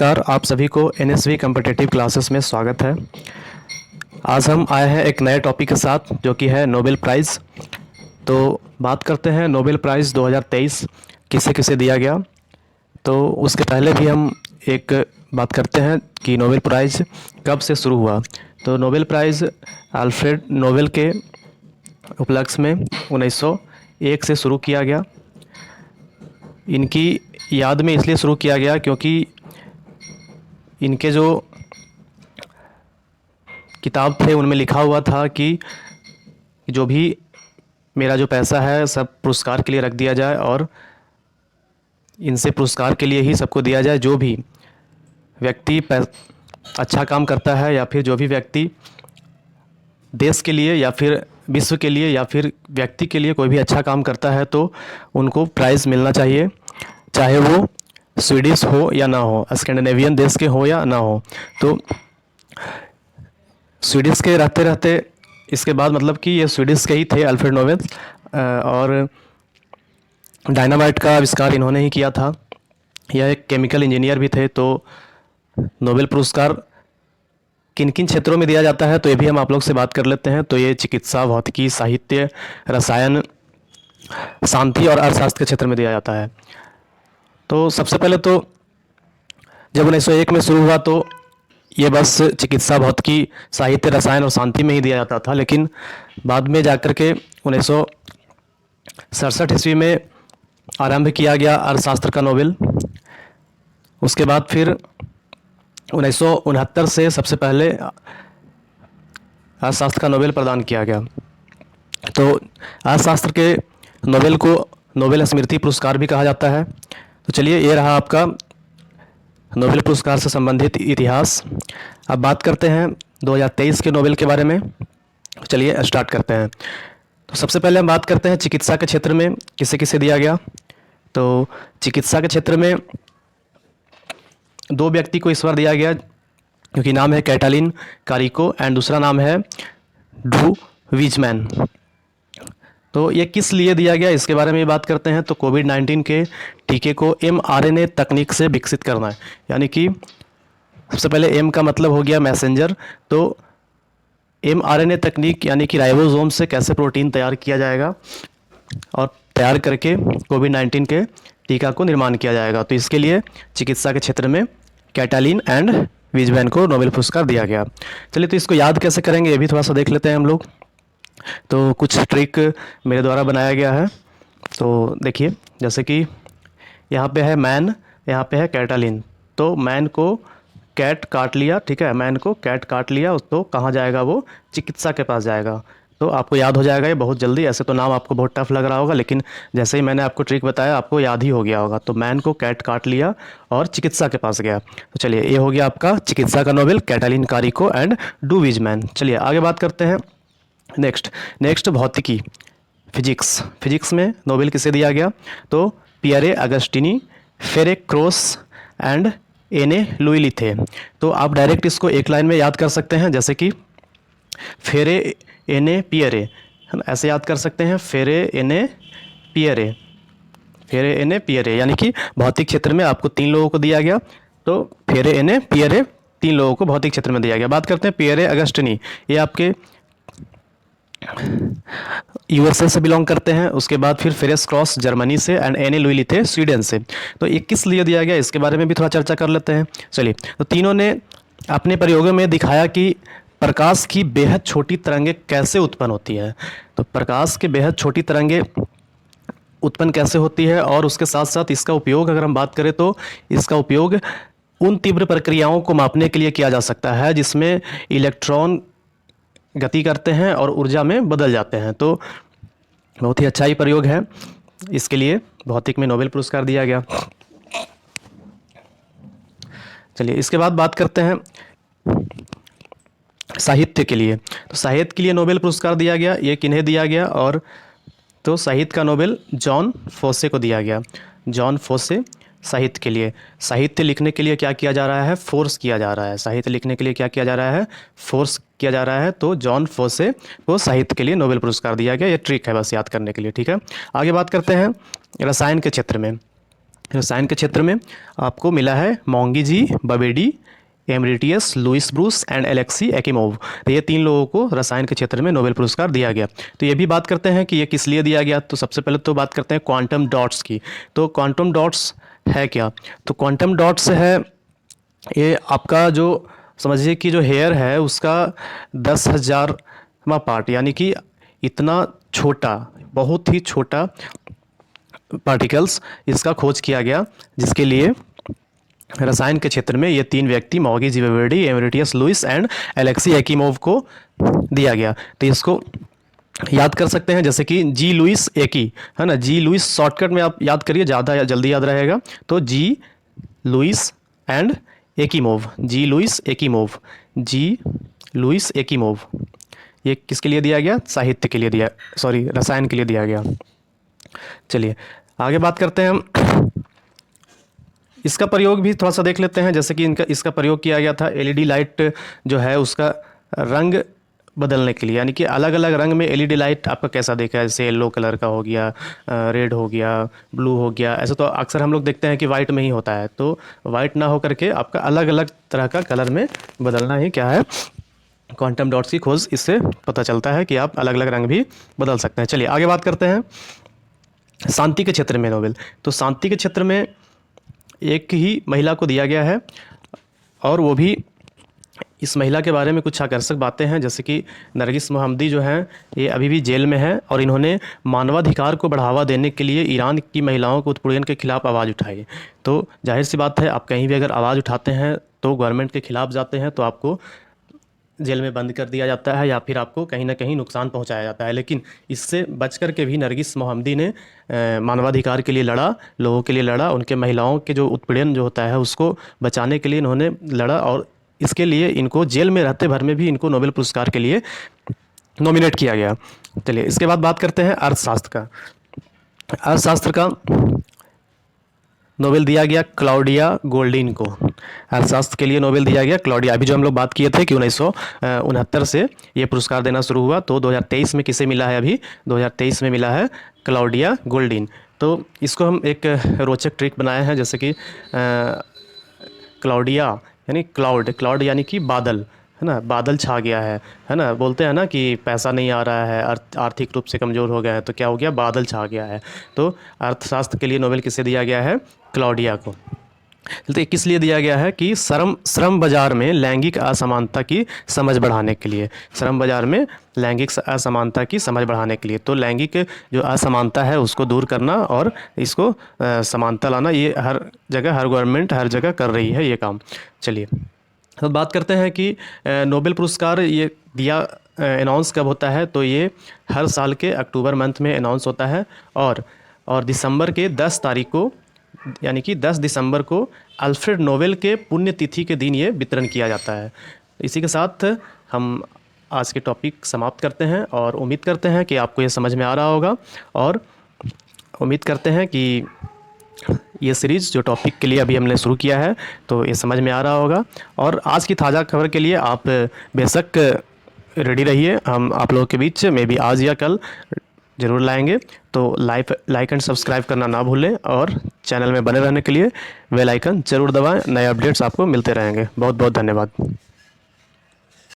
नमस्कार, आप सभी को एनएसवी कॉम्पिटिटिव क्लासेस में स्वागत है। आज हम आए हैं एक नए टॉपिक के साथ जो कि है नोबेल प्राइज़। तो बात करते हैं नोबेल प्राइज़ 2023 किसे किसे दिया गया। तो उसके पहले भी हम एक बात करते हैं कि नोबेल प्राइज़ कब से शुरू हुआ। तो नोबेल प्राइज़ अल्फ्रेड नोबेल के उपलक्ष्य में 1901 से शुरू किया गया। इनकी याद में इसलिए शुरू किया गया क्योंकि इनके जो किताब थे उनमें लिखा हुआ था कि जो भी मेरा जो पैसा है सब पुरस्कार के लिए रख दिया जाए और इनसे पुरस्कार के लिए ही सबको दिया जाए। जो भी व्यक्ति अच्छा काम करता है या फिर जो भी व्यक्ति देश के लिए या फिर विश्व के लिए या फिर व्यक्ति के लिए कोई भी अच्छा काम करता है तो उनको प्राइज़ मिलना चाहिए, चाहे वो स्वीडिश हो या ना हो, स्कैंडिनेवियन देश के हो या ना हो। तो स्वीडिश के रहते रहते इसके बाद मतलब कि ये स्वीडिश के ही थे अल्फ्रेड नोबेल, और डायनामाइट का आविष्कार इन्होंने ही किया था। यह एक केमिकल इंजीनियर भी थे। तो नोबेल पुरस्कार किन किन क्षेत्रों में दिया जाता है तो ये भी हम आप लोग से बात कर लेते हैं। तो ये चिकित्सा, भौतिकी, साहित्य, रसायन, शांति और अर्थशास्त्र के क्षेत्र में दिया जाता है। तो सबसे पहले तो जब 1901 में शुरू हुआ तो ये बस चिकित्सा, भौतिकी, साहित्य, रसायन और शांति में ही दिया जाता था, लेकिन बाद में जाकर के 1967 ईस्वी में आरंभ किया गया अर्थशास्त्र का नोबेल। उसके बाद फिर 1969 से सबसे पहले अर्थशास्त्र का नोबेल प्रदान किया गया। तो अर्थशास्त्र के नोबेल को नोबेल स्मृति पुरस्कार भी कहा जाता है। तो चलिए, ये रहा आपका नोबेल पुरस्कार से संबंधित इतिहास। अब बात करते हैं 2023 के नोबेल के बारे में। चलिए स्टार्ट करते हैं। तो सबसे पहले हम बात करते हैं चिकित्सा के क्षेत्र में किसे किसे दिया गया। तो चिकित्सा के क्षेत्र में दो व्यक्ति को इस बार दिया गया, क्योंकि नाम है कैटालिन कारिको एंड दूसरा नाम है ड्रू वीजमैन। तो ये किस लिए दिया गया इसके बारे में बात करते हैं। तो कोविड-19 के टीके को mRNA तकनीक से विकसित करना है, यानी कि सबसे पहले M का मतलब हो गया मैसेंजर। तो mRNA तकनीक यानी कि राइबोसोम से कैसे प्रोटीन तैयार किया जाएगा और तैयार करके कोविड-19 के टीका को निर्माण किया जाएगा। तो इसके लिए चिकित्सा के क्षेत्र में कैटालिन एंड वीजमैन को नोबेल पुरस्कार दिया गया। चलिए, तो इसको याद कैसे करेंगे ये भी थोड़ा सा देख लेते हैं हम लोग। तो कुछ ट्रिक मेरे द्वारा बनाया गया है। तो देखिए, जैसे कि यहाँ पे है मैन, यहाँ पे है कैटालिन। तो मैन को कैट काट लिया, ठीक है, मैन को कैट काट लिया, तो कहाँ जाएगा, वो चिकित्सा के पास जाएगा। तो आपको याद हो जाएगा ये बहुत जल्दी। ऐसे तो नाम आपको बहुत टफ लग रहा होगा, लेकिन जैसे ही मैंने आपको ट्रिक बताया आपको याद ही हो गया होगा। तो मैन को कैट काट लिया और चिकित्सा के पास गया। तो चलिए, ये हो गया आपका चिकित्सा का Nobel, Katalin Kariko and Drew Weissman. चलिए आगे बात करते हैं। नेक्स्ट भौतिकी, फिजिक्स में नोबेल किसे दिया गया। तो पियरे अगस्टिनी, फेरे क्रोस एंड एने लुइली थे। तो आप डायरेक्ट इसको एक लाइन में याद कर सकते हैं, जैसे कि फेरे एने पियरे, ऐसे याद कर सकते हैं, फेरे एने पियरे, यानी कि भौतिक क्षेत्र में आपको 3 लोगों को दिया गया। तो फेरे एने पियरे 3 लोगों को भौतिक क्षेत्र में दिया गया। बात करते हैं पियरे अगस्टिनी, ये आपके यूएसए से बिलोंग करते हैं। उसके बाद फिर फेरेस क्रॉस जर्मनी से एंड एने लुइली थे स्वीडन से। तो ये किस लिए दिया गया इसके बारे में भी थोड़ा चर्चा कर लेते हैं। चलिए, तो तीनों ने अपने प्रयोगों में दिखाया कि प्रकाश की बेहद छोटी तरंगें कैसे उत्पन्न होती है। तो प्रकाश के बेहद छोटी तरंगें उत्पन्न कैसे होती है, और उसके साथ साथ इसका उपयोग अगर हम बात करें तो इसका उपयोग उन तीव्र प्रक्रियाओं को मापने के लिए किया जा सकता है जिसमें इलेक्ट्रॉन गति करते हैं और ऊर्जा में बदल जाते हैं। तो बहुत ही अच्छा ही प्रयोग है, इसके लिए भौतिक में नोबेल पुरस्कार दिया गया। चलिए, इसके बाद बात करते हैं साहित्य के लिए। तो साहित्य के लिए नोबेल पुरस्कार दिया गया, ये किन्हें दिया गया, और तो साहित्य का नोबेल जॉन फोसे को दिया गया। जॉन फोसे साहित्य के लिए, साहित्य लिखने के लिए क्या किया जा रहा है, फोर्स किया जा रहा है। साहित्य लिखने के लिए क्या किया जा रहा है, फोर्स किया जा रहा है। तो जॉन फोसे को साहित्य के लिए नोबेल पुरस्कार दिया गया। ये ट्रिक है बस याद करने के लिए, ठीक है। आगे बात करते हैं रसायन के क्षेत्र में। रसायन के क्षेत्र में आपको मिला है मोंगी जी बबेडी, एमरिटियस, Louis Brus and Alexei Ekimov. तो ये 3 लोगों को रसायन के क्षेत्र में नोबेल पुरस्कार दिया गया। तो ये भी बात करते हैं कि ये किस लिए दिया गया। तो सबसे पहले तो बात करते हैं क्वांटम डॉट्स की। तो क्वांटम डॉट्स है क्या? तो क्वांटम डॉट्स है ये आपका जो समझिए कि जो हेयर है उसका 10,000वां पार्ट, यानी कि इतना छोटा, बहुत ही छोटा पार्टिकल्स इसका खोज किया गया, जिसके लिए रसायन के क्षेत्र में ये 3 व्यक्ति मोगी जी बबेडी, एमरिटियस लुइस एंड एलेक्सी एकिमोव को दिया गया। तो इसको याद कर सकते हैं जैसे कि जी लुइस एकी, है ना, जी लुइस शॉर्टकट में आप याद करिए, ज़्यादा जल्दी याद रहेगा। तो G Louis and Ekimov, G Louis Ekimov, G Louis Ekimov, ये किसके लिए दिया गया? साहित्य के लिए दिया, सॉरी रसायन के लिए दिया गया। चलिए आगे बात करते हैं हम। इसका प्रयोग भी थोड़ा सा देख लेते हैं। जैसे कि इसका प्रयोग किया गया था एलईडी लाइट जो है उसका रंग बदलने के लिए, यानी कि अलग अलग रंग में एलईडी लाइट आपका कैसा देखा है, जैसे येलो कलर का हो गया, रेड हो गया, ब्लू हो गया। ऐसे तो अक्सर हम लोग देखते हैं कि वाइट में ही होता है, तो वाइट ना होकर के आपका अलग अलग तरह का कलर में बदलना ही क्या है, क्वांटम डॉट्स की खोज। इससे पता चलता है कि आप अलग अलग रंग भी बदल सकते हैं। चलिए आगे बात करते हैं शांति के क्षेत्र में नोबेल। तो शांति के क्षेत्र में एक ही महिला को दिया गया है, और वो भी इस महिला के बारे में कुछ आकर्षक बातें हैं, जैसे कि नरगिस मोहम्मदी जो हैं ये अभी भी जेल में हैं, और इन्होंने मानवाधिकार को बढ़ावा देने के लिए ईरान की महिलाओं को उत्पीड़न के खिलाफ आवाज़ उठाई। तो जाहिर सी बात है, आप कहीं भी अगर आवाज़ उठाते हैं तो गवर्नमेंट के खिलाफ जाते हैं तो आपको जेल में बंद कर दिया जाता है, या फिर आपको कहीं ना कहीं नुकसान पहुंचाया जाता है। लेकिन इससे बच कर के भी नरगिस मोहम्मदी ने मानवाधिकार के लिए लड़ा, लोगों के लिए लड़ा, उनके महिलाओं के जो उत्पीड़न जो होता है उसको बचाने के लिए इन्होंने लड़ा, और इसके लिए इनको जेल में रहते भर में भी इनको नोबेल पुरस्कार के लिए नॉमिनेट किया गया। चलिए इसके बाद बात करते हैं अर्थशास्त्र का। अर्थशास्त्र का नोबेल दिया गया क्लाउडिया गोल्डीन को। अर्थशास्त्र के लिए नोबेल दिया गया क्लाउडिया। अभी जो हम लोग बात किए थे कि 1969 से ये पुरस्कार देना शुरू हुआ, तो 2023 में किसे मिला है? अभी 2023 में मिला है क्लाउडिया गोल्डीन। तो इसको हम एक रोचक ट्रिक बनाए हैं, जैसे कि क्लाउडिया यानी क्लाउड यानी कि बादल, है ना, बादल छा गया है ना। बोलते हैं ना कि पैसा नहीं आ रहा है, आर्थिक रूप से कमज़ोर हो गए हैं, तो क्या हो गया? बादल छा गया है। तो अर्थशास्त्र के लिए नोबेल किसे दिया गया है? क्लाउडिया को। तो किस लिए दिया गया है कि श्रम बाजार में लैंगिक असमानता की समझ बढ़ाने के लिए, श्रम बाजार में लैंगिक असमानता की समझ बढ़ाने के लिए। तो लैंगिक जो असमानता है उसको दूर करना और इसको समानता लाना, ये हर जगह, हर गवर्नमेंट हर जगह कर रही है ये काम। चलिए तो बात करते हैं कि नोबेल पुरस्कार ये दिया अनाउंस कब होता है? तो ये हर साल के अक्टूबर मंथ में अनाउंस होता है, और दिसंबर के 10 तारीख को, यानी कि 10 दिसंबर को अल्फ्रेड नोबेल के पुण्यतिथि के दिन ये वितरण किया जाता है। इसी के साथ हम आज के टॉपिक समाप्त करते हैं, और उम्मीद करते हैं कि आपको ये समझ में आ रहा होगा, और उम्मीद करते हैं कि ये सीरीज़ जो टॉपिक के लिए अभी हमने शुरू किया है तो ये समझ में आ रहा होगा। और आज की ताज़ा खबर के लिए आप बेशक रेडी रहिए, हम आप लोगों के बीच में भी आज या कल ज़रूर लाएंगे। तो लाइक एंड सब्सक्राइब करना ना भूलें, और चैनल में बने रहने के लिए बेल आइकन ज़रूर दबाएं। नए अपडेट्स आपको मिलते रहेंगे। बहुत बहुत धन्यवाद।